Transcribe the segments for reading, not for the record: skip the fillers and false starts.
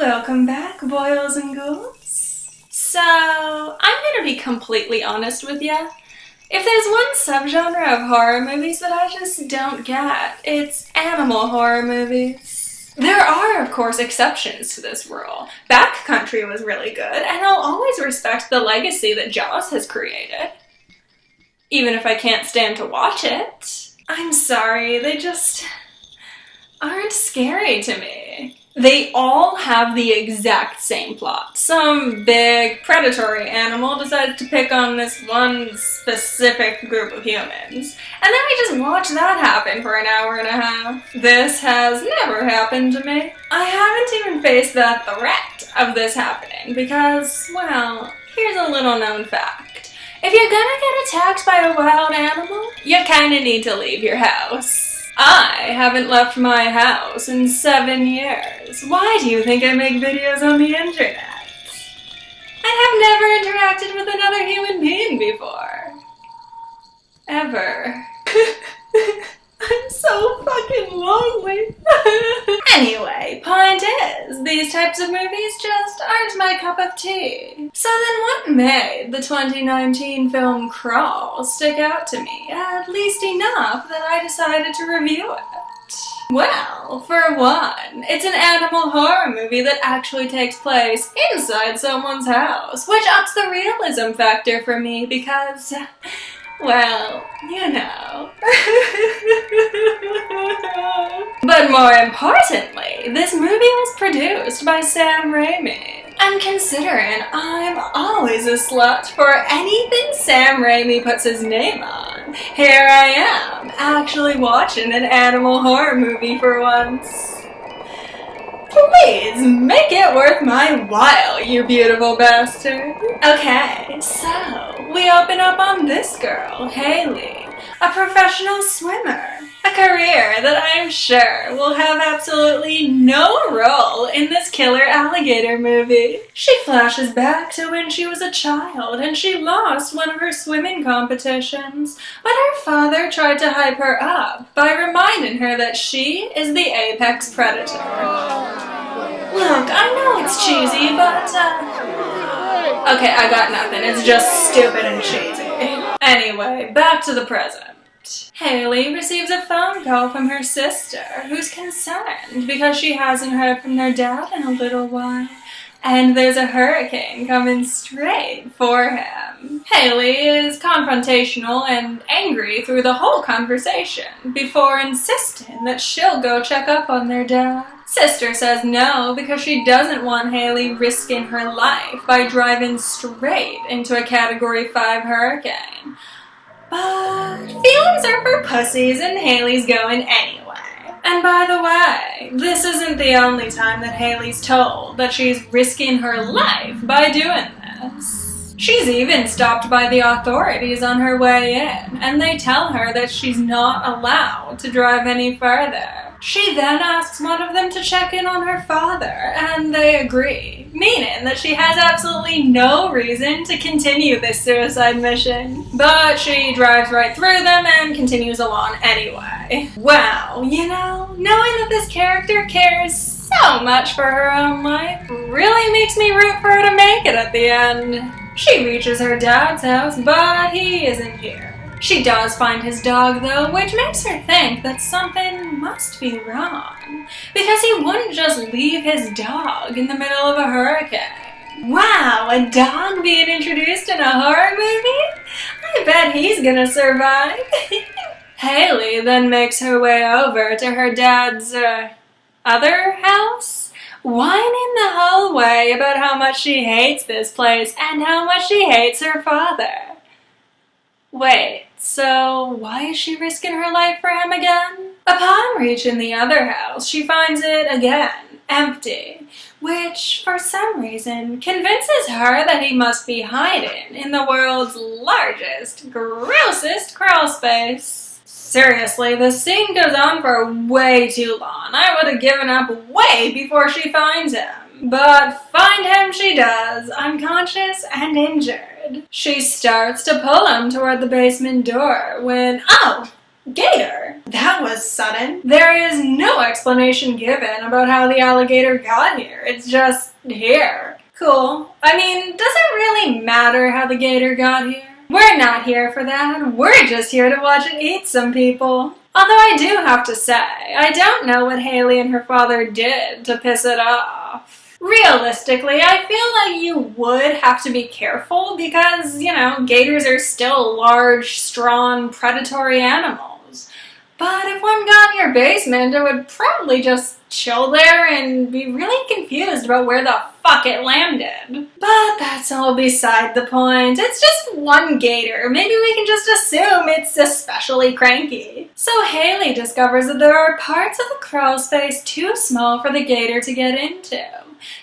Welcome back, boils and ghouls. So, I'm gonna be completely honest with ya. If there's one subgenre of horror movies that I just don't get, it's animal horror movies. There are, of course, exceptions to this rule. Backcountry was really good, and I'll always respect the legacy that Jaws has created. Even if I can't stand to watch it. I'm sorry, they just aren't scary to me. They all have the exact same plot. Some big predatory animal decides to pick on this one specific group of humans. And then we just watch that happen for an hour and a half. This has never happened to me. I haven't even faced the threat of this happening because, well, here's a little known fact. If you're gonna get attacked by a wild animal, you kinda need to leave your house. I haven't left my house in 7 years. Why do you think I make videos on the internet? I have never interacted with another human being before. Ever. I'm so fucking lonely. Anyway, point is, these types of movies just aren't my cup of tea. So then what made the 2019 film Crawl stick out to me, at least enough that I decided to review it? Well, for one, it's an animal horror movie that actually takes place inside someone's house, which ups the realism factor for me because, well, you know. But more importantly, this movie was produced by Sam Raimi. And considering I'm always a slut for anything Sam Raimi puts his name on, here I am, actually watching an animal horror movie for once. Please make it worth my while, you beautiful bastard. Okay, so we open up on this girl, Haley, a professional swimmer. A career that I'm sure will have absolutely no role in this killer alligator movie. She flashes back to when she was a child and she lost one of her swimming competitions, but her father tried to hype her up by reminding her that she is the apex predator. Look, I know it's cheesy, but, okay, I got nothing. It's just stupid and cheesy. Anyway, back to the present. Haley receives a phone call from her sister, who's concerned because she hasn't heard from their dad in a little while, and there's a hurricane coming straight for him. Haley is confrontational and angry through the whole conversation before insisting that she'll go check up on their dad. Sister says no because she doesn't want Haley risking her life by driving straight into a Category 5 hurricane. But feelings are for pussies and Haley's going anyway. And by the way, this isn't the only time that Haley's told that she's risking her life by doing this. She's even stopped by the authorities on her way in, and they tell her that she's not allowed to drive any further. She then asks one of them to check in on her father, and they agree, meaning that she has absolutely no reason to continue this suicide mission. But she drives right through them and continues along anyway. Wow, you know, knowing that this character cares so much for her own life really makes me root for her to make it at the end. She reaches her dad's house, but he isn't here. She does find his dog though, which makes her think that something must be wrong, because he wouldn't just leave his dog in the middle of a hurricane. Wow, a dog being introduced in a horror movie? I bet he's gonna survive. Haley then makes her way over to her dad's, other house, whining the whole way about how much she hates this place and how much she hates her father. Wait, so why is she risking her life for him again? Upon reaching the other house, she finds it again empty, which for some reason convinces her that he must be hiding in the world's largest, grossest crawl space. Seriously, this scene goes on for way too long. I would have given up way before she finds him. But find him she does, unconscious and injured. She starts to pull him toward the basement door when, oh, Gator. That was sudden. There is no explanation given about how the alligator got here. It's just here. Cool. I mean, does it really matter how the gator got here? We're not here for that. We're just here to watch it eat some people. Although I do have to say, I don't know what Haley and her father did to piss it off. Realistically, I feel like you would have to be careful because, gators are still large, strong, predatory animals. But if one got in your basement, it would probably just chill there and be really confused about where the fuck it landed. But that's all beside the point. It's just one gator. Maybe we can just assume it's especially cranky. So Haley discovers that there are parts of the crawl space too small for the gator to get into.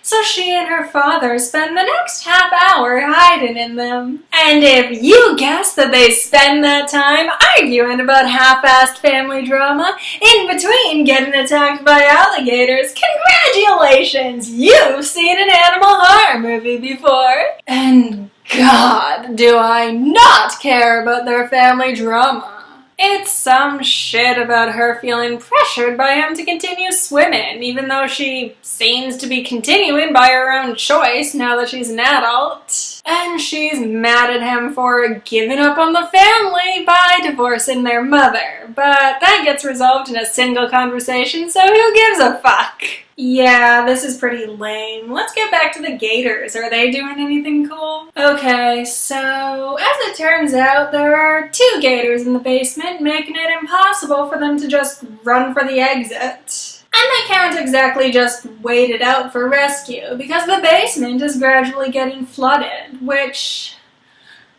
So she and her father spend the next half hour hiding in them. And if you guess that they spend that time arguing about half-assed family drama in between getting attacked by alligators, congratulations! You've seen an animal horror movie before. And God, do I not care about their family drama. It's some shit about her feeling pressured by him to continue swimming, even though she seems to be continuing by her own choice now that she's an adult. And she's mad at him for giving up on the family by divorcing their mother. But that gets resolved in a single conversation, so who gives a fuck? Yeah, this is pretty lame. Let's get back to the gators. Are they doing anything cool? Okay, so as it turns out, there are 2 gators in the basement, making it impossible for them to just run for the exit. And they can't exactly just wait it out for rescue, because the basement is gradually getting flooded, which...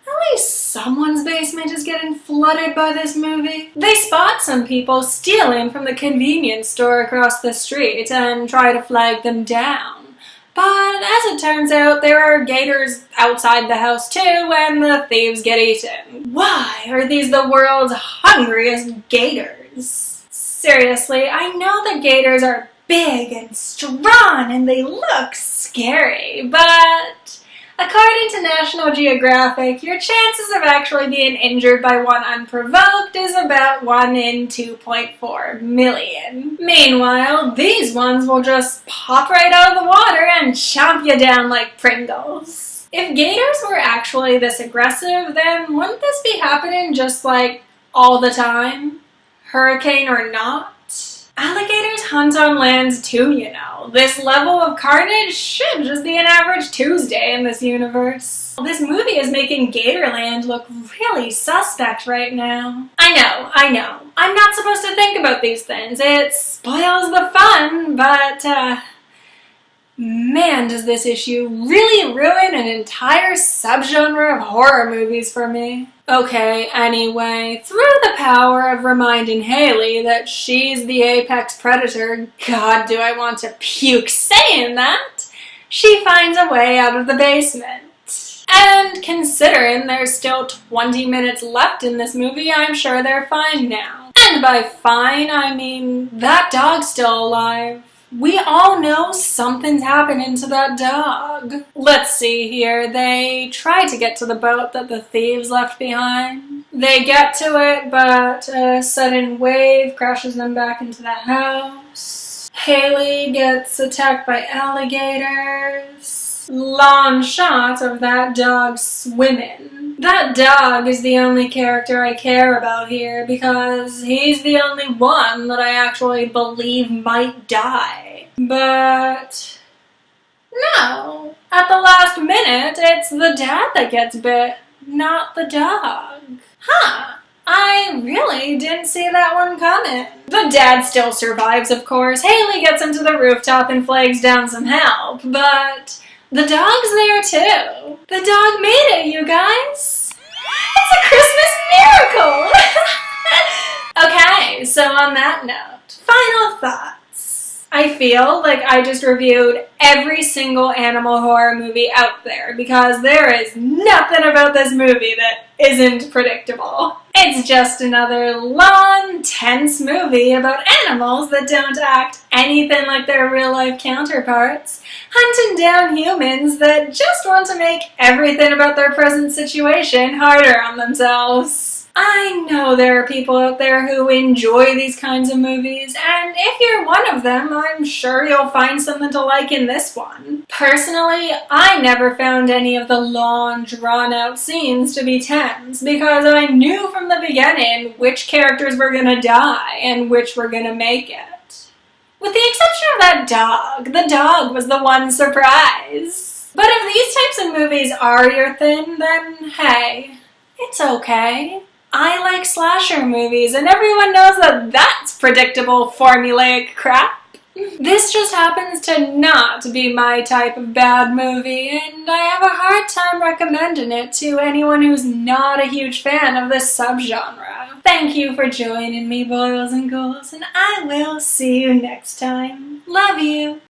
at least someone's basement is getting flooded by this movie. They spot some people stealing from the convenience store across the street and try to flag them down. But as it turns out, there are gators outside the house too, and the thieves get eaten. Why are these the world's hungriest gators? Seriously, I know that gators are big and strong and they look scary, but... according to National Geographic, your chances of actually being injured by one unprovoked is about 1 in 2.4 million. Meanwhile, these ones will just pop right out of the water and chomp you down like Pringles. If gators were actually this aggressive, then wouldn't this be happening just like all the time? Hurricane or not? Alligators hunt on land too, This level of carnage should just be an average Tuesday in this universe. This movie is making Gatorland look really suspect right now. I know. I'm not supposed to think about these things. It spoils the fun, but, man, does this issue really ruin an entire subgenre of horror movies for me. Okay, anyway, through the power of reminding Haley that she's the apex predator, God, do I want to puke saying that, she finds a way out of the basement. And considering there's still 20 minutes left in this movie, I'm sure they're fine now. And by fine, I mean that dog's still alive. We all know something's happening to that dog. Let's see here. They try to get to the boat that the thieves left behind. They get to it, but a sudden wave crashes them back into the house. Haley gets attacked by alligators. Long shot of that dog swimming. That dog is the only character I care about here because he's the only one that I actually believe might die. But no, at the last minute, it's the dad that gets bit, not the dog. Huh. I really didn't see that one coming. The dad still survives, of course. Haley gets him to the rooftop and flags down some help, but the dog's there too. The dog made it, you guys. It's a Christmas miracle! Okay, so on that note, final thoughts. I feel like I just reviewed every single animal horror movie out there because there is nothing about this movie that isn't predictable. It's just another long, tense movie about animals that don't act anything like their real-life counterparts, hunting down humans that just want to make everything about their present situation harder on themselves. I know there are people out there who enjoy these kinds of movies, and if you're one of them, I'm sure you'll find something to like in this one. Personally, I never found any of the long, drawn-out scenes to be tense, because I knew from the beginning which characters were gonna die and which were gonna make it. With the exception of that dog. The dog was the one surprise. But if these types of movies are your thing, then hey, it's okay. I like slasher movies, and everyone knows that that's predictable, formulaic crap. This just happens to not be my type of bad movie, and I have a hard time recommending it to anyone who's not a huge fan of this subgenre. Thank you for joining me, boys and girls, and I will see you next time. Love you!